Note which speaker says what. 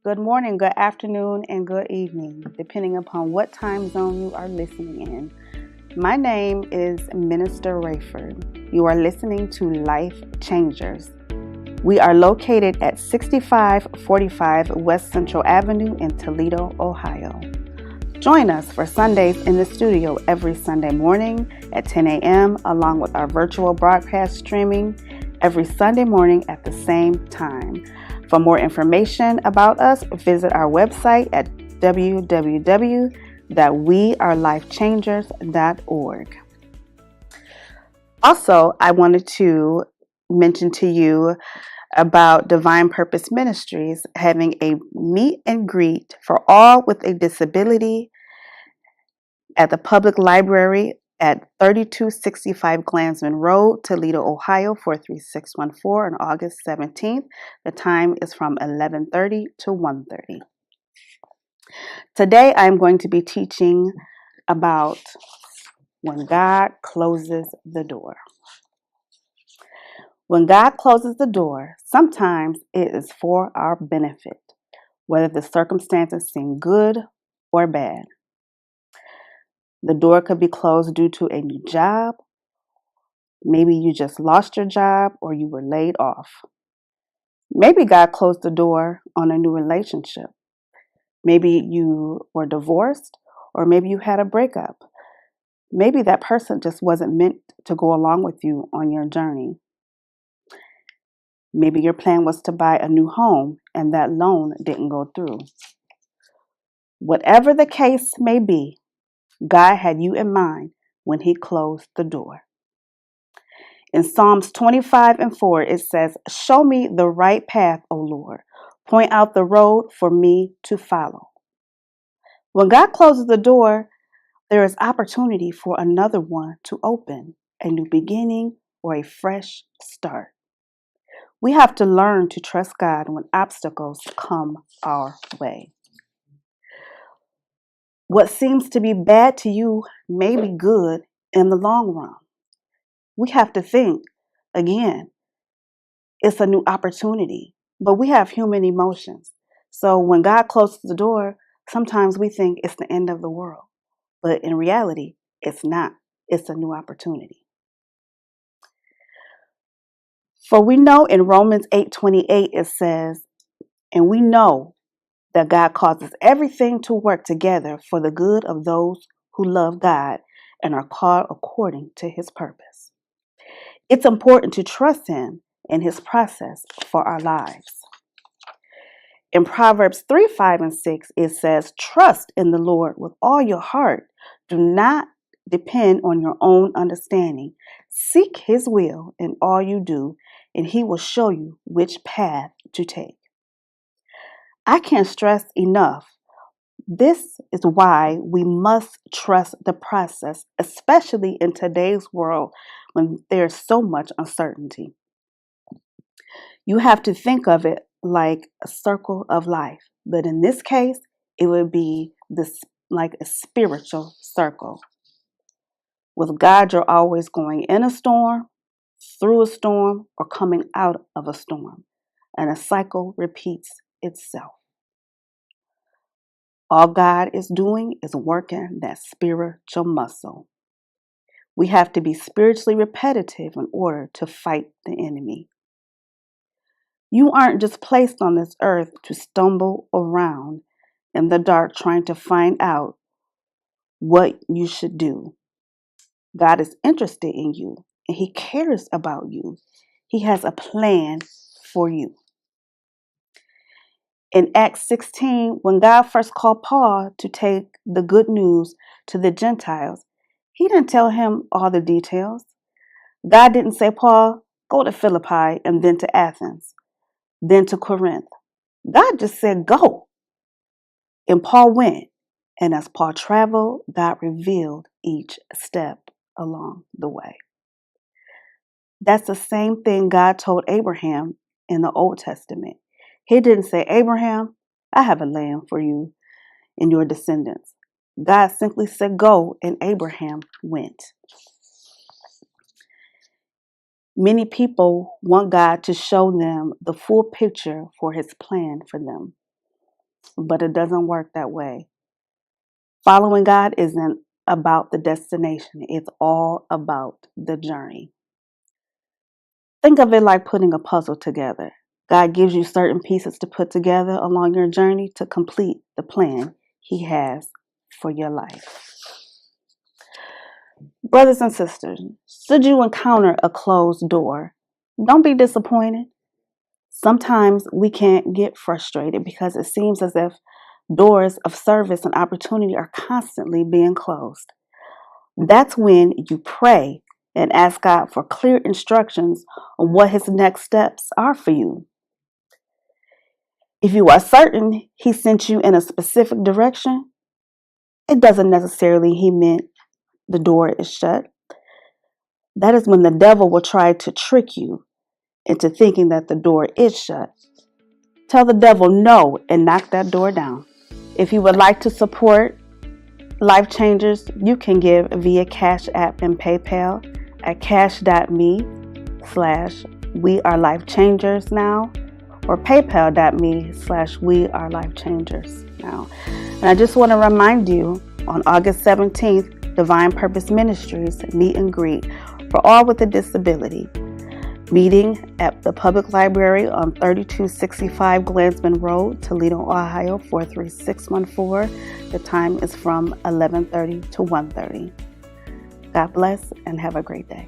Speaker 1: good morning, good afternoon, and good evening, depending upon what time zone you are listening in. My name is Minister Rayford. You are listening to Life Changers. We are located at 6545 West Central Avenue in Toledo, Ohio. Join us for Sundays in the studio every Sunday morning at 10 a.m. along with our virtual broadcast streaming every Sunday morning at the same time. For more information about us, visit our website at www.wearelifechangers.org. Also, I wanted to mention to you about Divine Purpose Ministries having a meet and greet for all with a disability at the public library at 3265 Glansman Road, Toledo, Ohio 43614 on August 17th. The time is from 11:30 to 1:30. Today I'm going to be teaching about when God closes the door. When God closes the door, sometimes it is for our benefit, whether the circumstances seem good or bad. The door could be closed due to a new job. Maybe you just lost your job or you were laid off. Maybe God closed the door on a new relationship. Maybe you were divorced, or maybe you had a breakup. Maybe that person just wasn't meant to go along with you on your journey. Maybe your plan was to buy a new home and that loan didn't go through. Whatever the case may be, God had you in mind when He closed the door. In Psalms 25:4, it says, "Show me the right path, O Lord. Point out the road for me to follow." When God closes the door, there is opportunity for another one to open, a new beginning or a fresh start. We have to learn to trust God when obstacles come our way. What seems to be bad to you may be good in the long run. We have to think again, it's a new opportunity, but we have human emotions. So when God closes the door, sometimes we think it's the end of the world, but in reality, it's not. It's a new opportunity. For we know in Romans 8:28 it says, "And we know that God causes everything to work together for the good of those who love God and are called according to His purpose." It's important to trust Him in His process for our lives. In Proverbs 3:5 and 6, it says, "Trust in the Lord with all your heart. Do not depend on your own understanding. Seek His will in all you do, and He will show you which path to take." I can't stress enough. This is why we must trust the process, especially in today's world when there's so much uncertainty. You have to think of it like a circle of life, but in this case, it would be this like a spiritual circle. With God, you're always going in a storm, through a storm, or coming out of a storm, and a cycle repeats itself. All God is doing is working that spiritual muscle. We have to be spiritually repetitive in order to fight the enemy. You aren't just placed on this earth to stumble around in the dark trying to find out what you should do. God is interested in you and He cares about you. He has a plan for you. In Acts 16, when God first called Paul to take the good news to the Gentiles, He didn't tell him all the details. God didn't say, "Paul, go to Philippi and then to Athens, then to Corinth." God just said, "Go." And Paul went. And as Paul traveled, God revealed each step along the way. That's the same thing God told Abraham in the Old Testament. He didn't say, "Abraham, I have a land for you and your descendants." God simply said, "Go," and Abraham went. Many people want God to show them the full picture for His plan for them. but it doesn't work that way. Following God isn't about the destination. It's all about the journey. Think of it like putting a puzzle together. God gives you certain pieces to put together along your journey to complete the plan He has for your life. Brothers and sisters, should you encounter a closed door, don't be disappointed. Sometimes we can't get frustrated because it seems as if doors of service and opportunity are constantly being closed. That's when you pray and ask God for clear instructions on what His next steps are for you. If you are certain He sent you in a specific direction, it doesn't necessarily He meant the door is shut. That is when the devil will try to trick you into thinking that the door is shut. Tell the devil no and knock that door down. If you would like to support Life Changers, you can give via Cash App and PayPal at cash.me/wearelifechangersnow or paypal.me/wearelifechangersnow. And I just want to remind you, on August 17th, Divine Purpose Ministries meet and greet for all with a disability. Meeting at the Public Library on 3265 Glansman Road, Toledo, Ohio 43614. The time is from 11:30 to 1:30. God bless and have a great day.